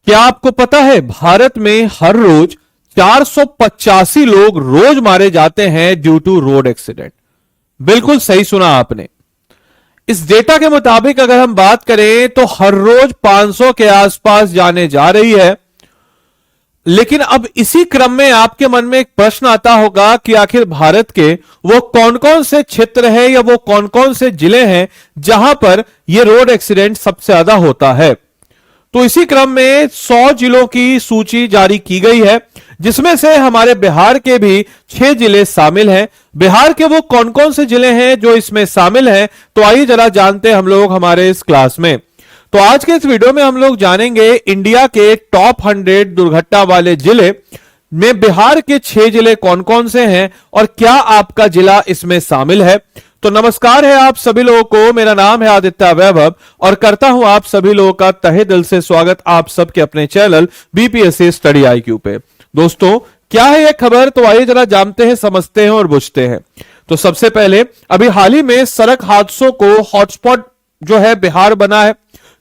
क्या आपको पता है भारत में हर रोज 485 लोग रोज मारे जाते हैं ड्यू टू रोड एक्सीडेंट। बिल्कुल सही सुना आपने। इस डेटा के मुताबिक अगर हम बात करें तो हर रोज 500 के आसपास जाने जा रही है। लेकिन अब इसी क्रम में आपके मन में एक प्रश्न आता होगा कि आखिर भारत के वो कौन कौन से क्षेत्र हैं या वो कौन कौन से जिले हैं जहां पर ये रोड एक्सीडेंट सबसे ज्यादा होता है। तो इसी क्रम में 100 जिलों की सूची जारी की गई है, जिसमें से हमारे बिहार के भी 6 जिले शामिल हैं। बिहार के वो कौन कौन से जिले हैं जो इसमें शामिल हैं, तो आइए जरा जानते हैं हम लोग हमारे इस क्लास में। तो आज के इस वीडियो में हम लोग जानेंगे इंडिया के टॉप 100 दुर्घटना वाले जिले में बिहार के 6 जिले कौन कौन से हैं और क्या आपका जिला इसमें शामिल है। तो नमस्कार है आप सभी लोगों को, मेरा नाम है आदित्य वैभव और करता हूं आप सभी लोगों का तहे दिल से स्वागत आप सबके अपने चैनल बीपीएससी स्टडी आईक्यू पे। दोस्तों क्या है यह खबर, तो आइए जरा जानते हैं, समझते हैं और बुझते हैं। तो सबसे पहले अभी हाल ही में सड़क हादसों को हॉटस्पॉट जो है बिहार बना है।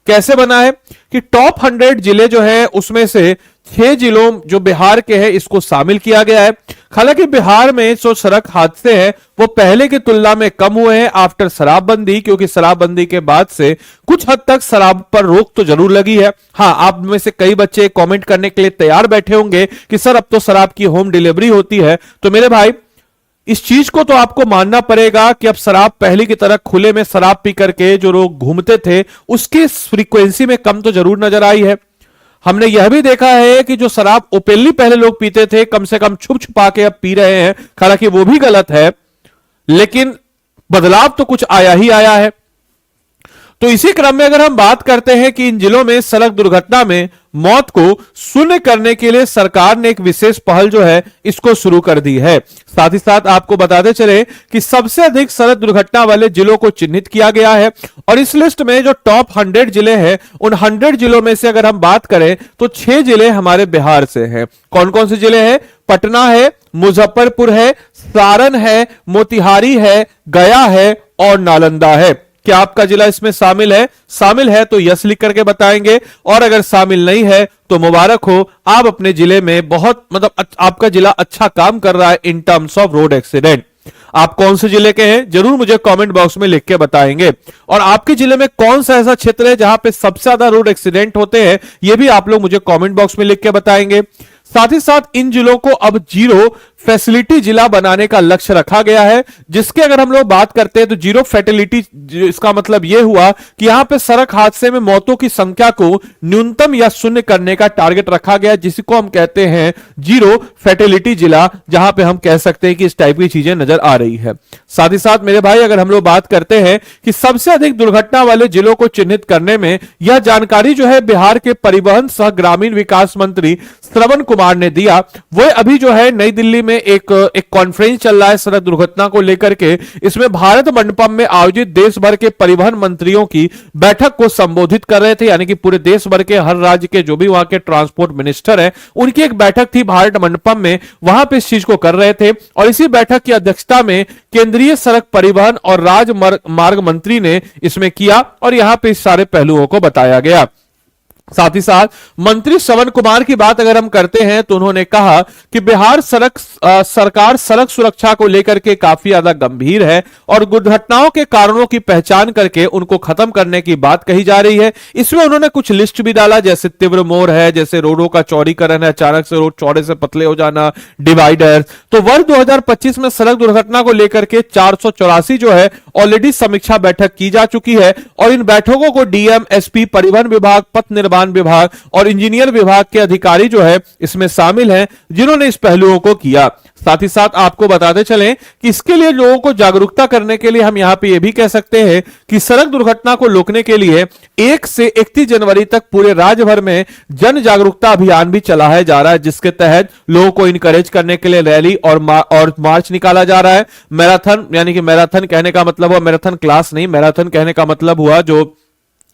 कैसे बना है कि टॉप 100 जिले जो है उसमें से 6 जिलों जो बिहार के हैं इसको शामिल किया गया है। हालांकि बिहार में जो सड़क हादसे हैं वो पहले की तुलना में कम हुए हैं आफ्टर शराबबंदी, क्योंकि शराबबंदी के बाद से कुछ हद तक शराब पर रोक तो जरूर लगी है। हाँ, आप में से कई बच्चे कमेंट करने के लिए तैयार बैठे होंगे कि सर अब तो शराब की होम डिलीवरी होती है। तो मेरे भाई इस चीज को तो आपको मानना पड़ेगा कि अब शराब पहले की तरह खुले में शराब पी करके जो लोग घूमते थे उसकी फ्रीक्वेंसी में कम तो जरूर नजर आई है। हमने यह भी देखा है कि जो शराब ओपनली पहले लोग पीते थे कम से कम छुप छुपा के अब पी रहे हैं। हालांकि वो भी गलत है, लेकिन बदलाव तो कुछ आया ही आया है। तो इसी क्रम में अगर हम बात करते हैं कि इन जिलों में सड़क दुर्घटना में मौत को शून्य करने के लिए सरकार ने एक विशेष पहल जो है इसको शुरू कर दी है। साथ ही साथ आपको बताते चले कि सबसे अधिक सड़क दुर्घटना वाले जिलों को चिन्हित किया गया है और इस लिस्ट में जो टॉप 100 जिले हैं उन 100 जिलों में से अगर हम बात करें तो 6 जिले हमारे बिहार से हैं। कौन कौन से जिले हैं? पटना है, मुजफ्फरपुर है, सारण है, मोतिहारी है, गया है और नालंदा है। क्या आपका जिला इसमें शामिल है? शामिल है तो यस लिख करके बताएंगे, और अगर शामिल नहीं है तो मुबारक हो, आप अपने जिले में बहुत आपका जिला अच्छा काम कर रहा है in terms of road accident. आप कौन से जिले के हैं जरूर मुझे कमेंट बॉक्स में लिख के बताएंगे, और आपके जिले में कौन सा ऐसा क्षेत्र है जहां पे सबसे ज्यादा रोड एक्सीडेंट होते हैं यह भी आप लोग मुझे कमेंट बॉक्स में लिख के बताएंगे। साथ ही साथ इन जिलों को अब जीरो फैसिलिटी जिला बनाने का लक्ष्य रखा गया है, जिसके अगर हम लोग बात करते हैं तो जीरो फैटिलिटी, इसका मतलब यह हुआ कि यहां पे सड़क हादसे में मौतों की संख्या को न्यूनतम या शून्य करने का टारगेट रखा गया, जिसको हम कहते हैं जीरो फैटिलिटी जिला, जहां पे हम कह सकते हैं कि इस टाइप की चीजें नजर आ रही है। साथ ही साथ मेरे भाई अगर हम लोग बात करते हैं कि सबसे अधिक दुर्घटना वाले जिलों को चिन्हित करने में यह जानकारी जो है बिहार के परिवहन सह ग्रामीण विकास मंत्री श्रवण कुमार ने दिया। वो अभी जो है नई दिल्ली में एक कॉन्फ्रेंस चल रहा है सड़क दुर्घटना को लेकर के, इसमें भारत मंडपम में आयोजित देश भर के परिवहन मंत्रियों की बैठक को संबोधित कर रहे थे, यानी कि पूरे देश भर के हर राज्य के जो भी वहां के ट्रांसपोर्ट मिनिस्टर हैं उनकी एक बैठक थी भारत मंडपम में, वहां पे इस चीज को कर रहे थे। और इसी बैठक की अध्यक्षता में केंद्रीय सड़क परिवहन और राजमार्ग मंत्री ने इसमें किया और यहां पे इस सारे पहलुओं को बताया गया। साथ ही साथ मंत्री श्रवण कुमार की बात अगर हम करते हैं तो उन्होंने कहा कि बिहार सरकार सड़क सुरक्षा को लेकर के काफी ज्यादा गंभीर है और दुर्घटनाओं के कारणों की पहचान करके उनको खत्म करने की बात कही जा रही है। इसमें उन्होंने कुछ लिस्ट भी डाला, जैसे तीव्र मोड़ है, जैसे रोडों का चौड़ीकरण है, अचानक से रोड चौड़े से पतले हो जाना, डिवाइडर। तो वर्ष 2025 में सड़क दुर्घटना को लेकर के 484 जो है ऑलरेडी समीक्षा बैठक की जा चुकी है और इन बैठकों को डीएम, एसपी, परिवहन विभाग, पथ निर्माण विभाग और इंजीनियर विभाग के अधिकारी जो है इसमें शामिल हैं, जिन्होंने इस पहलुओं को किया। साथ ही साथ आपको बताते चलें कि इसके लिए लोगों को जागरूकता करने के लिए हम यहां पे ये भी कह सकते हैं कि सड़क दुर्घटना को रोकने के लिए 1 से 31 जनवरी तक पूरे राज्य भर में जन जागरूकता अभियान भी चलाया जा रहा है, जिसके तहत लोगों को इनकरेज करने के लिए रैली और मार्च निकाला जा रहा है। मैराथन, यानी कि मैराथन कहने का मतलब हुआ मैराथन क्लास नहीं, मैराथन कहने का मतलब हुआ जो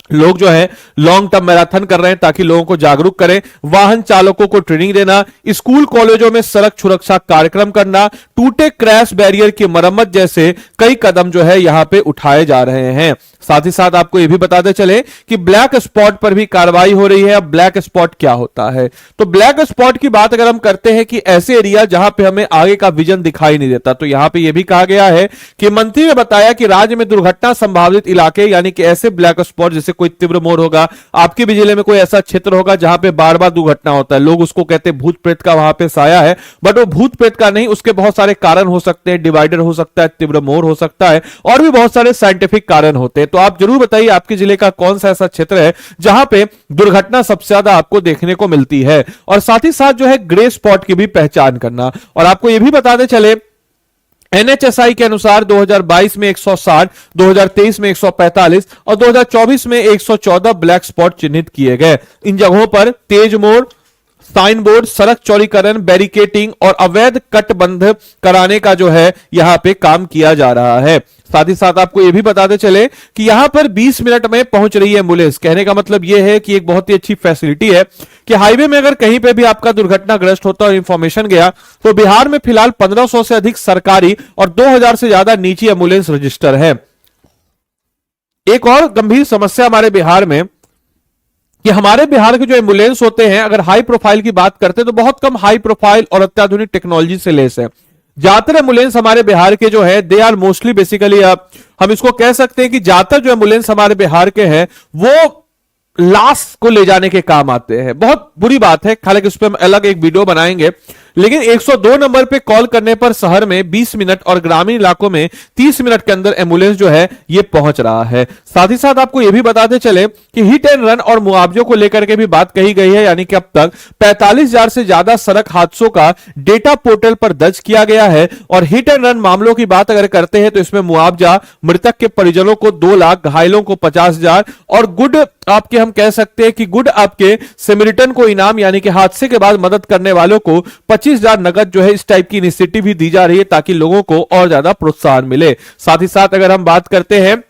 लोग जो है लॉन्ग टर्म मैराथन कर रहे हैं ताकि लोगों को जागरूक करें, वाहन चालकों को ट्रेनिंग देना, स्कूल कॉलेजों में सड़क सुरक्षा कार्यक्रम करना, टूटे क्रैश बैरियर की मरम्मत जैसे कई कदम जो है यहां पे उठाए जा रहे हैं। साथ ही साथ आपको यह भी बताते चले कि ब्लैक स्पॉट पर भी कार्रवाई हो रही है। अब ब्लैक स्पॉट क्या होता है? तो ब्लैक स्पॉट की बात अगर हम करते हैं कि ऐसे एरिया जहां पे हमें आगे का विजन दिखाई नहीं देता, तो यहां पे यह भी कहा गया है कि मंत्री ने बताया कि राज्य में दुर्घटना संभावित इलाके यानी कि ऐसे ब्लैक स्पॉट, जैसे कोई तीव्र मोड़ होगा, आपके भी जिले में कोई ऐसा क्षेत्र होगा जहां पे बार बार दुर्घटना होता है, लोग उसको कहते हैं भूत प्रेत का वहां पे साया है, बट वो भूत प्रेत का नहीं, उसके बहुत सारे कारण हो सकते हैं, डिवाइडर हो सकता है, तीव्र मोड़ हो सकता है, और भी बहुत सारे साइंटिफिक कारण होते हैं। तो आप जरूर बताइए आपके जिले का कौन सा ऐसा क्षेत्र है जहां पे दुर्घटना सबसे ज्यादा आपको देखने को मिलती है। और साथ ही साथ जो है ग्रे स्पॉट की भी पहचान करना। और आपको यह भी बताते चले एनएचएसआई के अनुसार 2022 में 160, 2023 में 145 और 2024 में 114 ब्लैक स्पॉट चिन्हित किए गए। इन जगहों पर तेज मोड़, साइन बोर्ड, सड़क चौड़ीकरण, बैरिकेटिंग और अवैध कट बंद कराने का जो है यहां पे काम किया जा रहा है। साथ ही साथ आपको यह भी बताते चले कि यहां पर 20 मिनट में पहुंच रही है एम्बुलेंस। कहने का मतलब यह है कि एक बहुत ही अच्छी फैसिलिटी है कि हाईवे में अगर कहीं पे भी आपका दुर्घटनाग्रस्त होता है और इंफॉर्मेशन गया, तो बिहार में फिलहाल 1500 से अधिक सरकारी और 2000 से ज्यादा निजी एम्बुलेंस रजिस्टर है। एक और गंभीर समस्या हमारे बिहार में कि हमारे बिहार के जो एम्बुलेंस होते हैं, अगर हाई प्रोफाइल की बात करते हैं तो बहुत कम हाई प्रोफाइल और अत्याधुनिक टेक्नोलॉजी से लेस है। ज्यादातर एम्बुलेंस हमारे बिहार के जो है दे आर मोस्टली बेसिकली, हम इसको कह सकते हैं कि ज्यादातर जो एम्बुलेंस हमारे बिहार के हैं वो लाश को ले जाने के काम आते हैं। बहुत बुरी बात है, हालांकि उस पर हम अलग एक वीडियो बनाएंगे। लेकिन 102 नंबर पे कॉल करने पर शहर में 20 मिनट और ग्रामीण इलाकों में 30 मिनट के अंदर एम्बुलेंस जो है ये पहुंच रहा है। साथ ही साथ आपको ये भी बताते चले कि हिट एंड रन और मुआवजों को लेकर के भी बात कही गई है, यानी कि अब तक 45,000 से ज्यादा सड़क हादसों का डेटा पोर्टल पर दर्ज किया गया है। और हिट एंड रन मामलों की बात अगर करते हैं तो इसमें मुआवजा मृतक के परिजनों को 2 लाख, घायलों को 50,000 और गुड आपके हम कह सकते हैं कि गुड आपके सिमरिटन को इनाम, यानी कि हादसे के बाद मदद करने वालों को 25,000 नगद जो है इस टाइप की इनिशिएटिव भी दी जा रही है ताकि लोगों को और ज्यादा प्रोत्साहन मिले। साथ ही साथ अगर हम बात करते हैं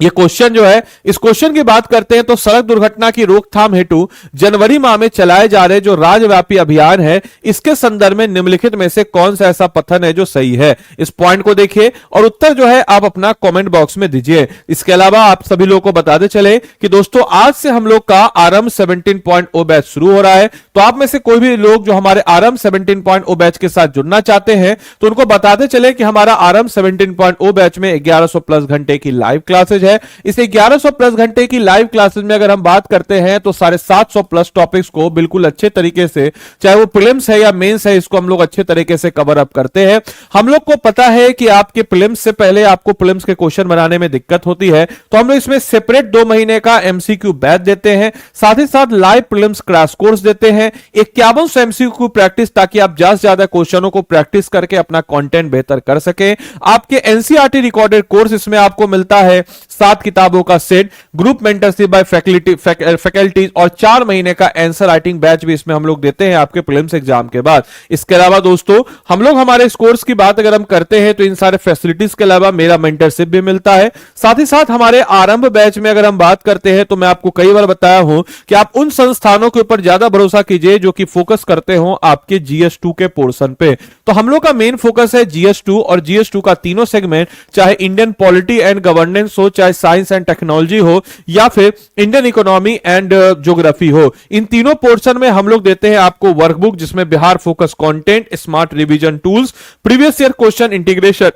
ये क्वेश्चन जो है, इस क्वेश्चन की बात करते हैं तो सड़क दुर्घटना की रोकथाम हेतु जनवरी माह में चलाए जा रहे जो राज्यव्यापी अभियान है, इसके संदर्भ में निम्नलिखित में से कौन सा ऐसा कथन है जो सही है? इस पॉइंट को देखिए और उत्तर जो है आप अपना कमेंट बॉक्स में दीजिए। इसके अलावा आप सभी लोगों को बताते चले कि दोस्तों आज से हम लोग का आरंभ 17.0 बैच शुरू हो रहा है। तो आप में से कोई भी लोग जो हमारे आरंभ 17.0 बैच के साथ जुड़ना चाहते हैं तो उनको बताते चले कि हमारा आरंभ 17.0 बैच में 1100 प्लस घंटे की लाइव क्लासेज है। इस 1100 प्लस घंटे की लाइव क्लासेस में अगर हम बात करते हैं तो 750 प्लस टॉपिक्स को बिल्कुल अच्छे तरीके से, चाहे वो प्रीलिम्स है या मेंस है, इसको हम लोग अच्छे तरीके से कवर अप करते हैं। हम लोग को पता है कि आपके प्रीलिम्स से पहले आपको प्रीलिम्स के क्वेश्चन बनाने में दिक्कत होती है, तो हम लोग इसमें सेपरेट 2 महीने का एमसीक्यू बैच देते हैं। साथ ही साथ लाइव प्रीलिम्स क्रैश कोर्स देते हैं, 51 एमसीक्यू प्रैक्टिस, ताकि आप ज्यादा से ज्यादा क्वेश्चनों को प्रैक्टिस करके अपना कंटेंट बेहतर कर सके। आपके एनसीईआरटी रिकॉर्डेड कोर्स इसमें आपको मिलता है, 7 किताबों का set, group mentorship by faculties और 4 महीने का आंसर राइटिंग बैच भी इसमें हम लोग देते हैं आपके प्रीलिम्स एग्जाम के बाद। इसके अलावा दोस्तों हम लोग हमारे इस कोर्स की बात अगर हम करते हैं तो इन सारे फैसिलिटीज के अलावा मेरा मेंटरशिप भी मिलता है। साथ ही साथ हमारे आरंभ बैच में अगर हम बात करते हैं तो मैं आपको कई बार बताया हूं कि आप उन संस्थानों के ऊपर ज्यादा भरोसा कीजिए जो कि फोकस करते हो आपके जीएस2 के पोर्शन पे। तो हम लोग का मेन फोकस है जीएस2 और जीएस2 का तीनों सेगमेंट, चाहे इंडियन पॉलिटी एंड गवर्नेंस हो, चाहे साइंस एंड टेक्नोलॉजी हो या फिर इंडियन इकोनॉमी एंड ज्योग्राफी हो। इन तीनों पोर्शन में हम लोग देते हैं आपको वर्कबुक जिसमें Bihar focus content, smart revision tools, previous year question integration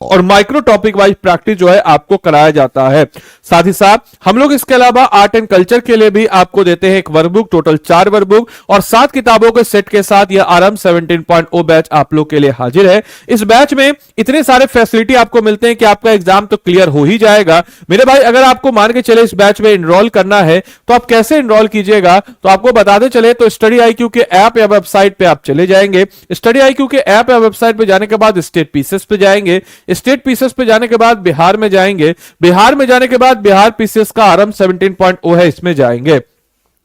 और माइक्रो टॉपिक वाइज प्रैक्टिस जो है आपको कराया जाता है। साथ ही साथ हम लोग इसके अलावा आर्ट एंड कल्चर के लिए भी आपको देते हैं एक वर्कबुक, टोटल 4 वर्कबुक और 7 किताबों के सेट के साथ यह आरंभ 17.0 बैच आप लोग के लिए हाजिर है। इस बैच में इतने सारे फैसिलिटी आपको मिलते हैं कि आपका एग्जाम तो क्लियर हो ही जाएगा। मेरे भाई अगर आपको मान के चले इस बैच में एनरोल करना है तो आप कैसे एनरोल कीजिएगा, तो आपको बताते चले तो स्टडी IQ के ऐप या वेबसाइट पे आप चले जाएंगे। स्टडी IQ के ऐप या वेबसाइट पे जाने के बाद स्टेट पीसेस पे जाएंगे, स्टेट पीसेस पे जाने के बाद बिहार में जाएंगे, बिहार में जाने के बाद बिहार पीसेस का आरंभ 17.0 है, इसमें जाएंगे।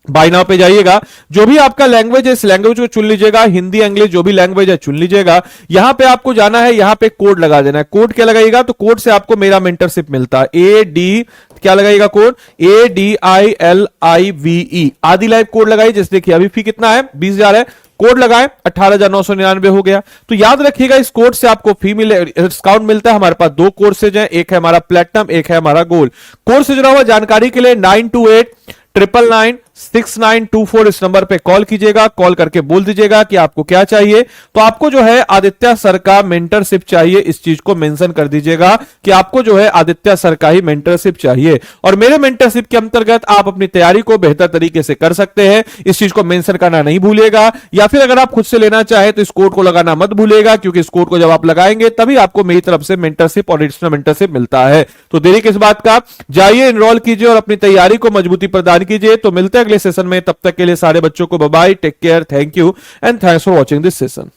बाय नाउ पे जाइएगा, जो भी आपका लैंग्वेज है इस लैंग्वेज को चुन लीजिएगा, हिंदी इंग्लिश जो भी लैंग्वेज है चुन लीजिएगा। यहां पे आपको जाना है, यहां पे कोड लगा देना है। कोड क्या लगाइएगा, तो कोड से आपको मेरा मेंटरशिप मिलता है, AD क्या लगाइएगा कोड, ADILIVE आदि लाइव कोड लगाइए। जैसे देखिए अभी फी कितना है 20,000 है, कोड लगाएं, 18,999 हो गया। तो याद रखिएगा इस कोड से आपको फी मिले, डिस्काउंट मिलता है। हमारे पास दो कोर्सेज हैं, एक है हमारा प्लेटिनम, एक है हमारा गोल्ड। कोर्स से जुड़ा हुआ जानकारी के लिए 9289996924 इस नंबर पे कॉल कीजिएगा। कॉल करके बोल दीजिएगा कि आपको क्या चाहिए। तो आपको जो है आदित्य सर का मेंटरशिप चाहिए, इस चीज को मेंशन कर दीजिएगा कि आपको जो है आदित्य सर का ही मेंटरशिप चाहिए। और मेरे मेंटरशिप के अंतर्गत आप अपनी तैयारी को बेहतर तरीके से कर सकते हैं, इस चीज को मेंशन करना नहीं भूलिएगा। या फिर अगर आप खुद से लेना चाहे तो इस कोड को लगाना मत भूलिएगा, क्योंकि इस कोड को जब आप लगाएंगे तभी आपको मेरी तरफ से मेंटरशिप और एडिशनल मेंटरशिप मिलता है। तो देरी किस बात का, जाइए एनरोल कीजिए और अपनी तैयारी को मजबूती प्रदान कीजिए। तो मिलते हैं अगले सेशन में, तब तक के लिए सारे बच्चों को bye bye, take care, thank you and thanks for watching this session.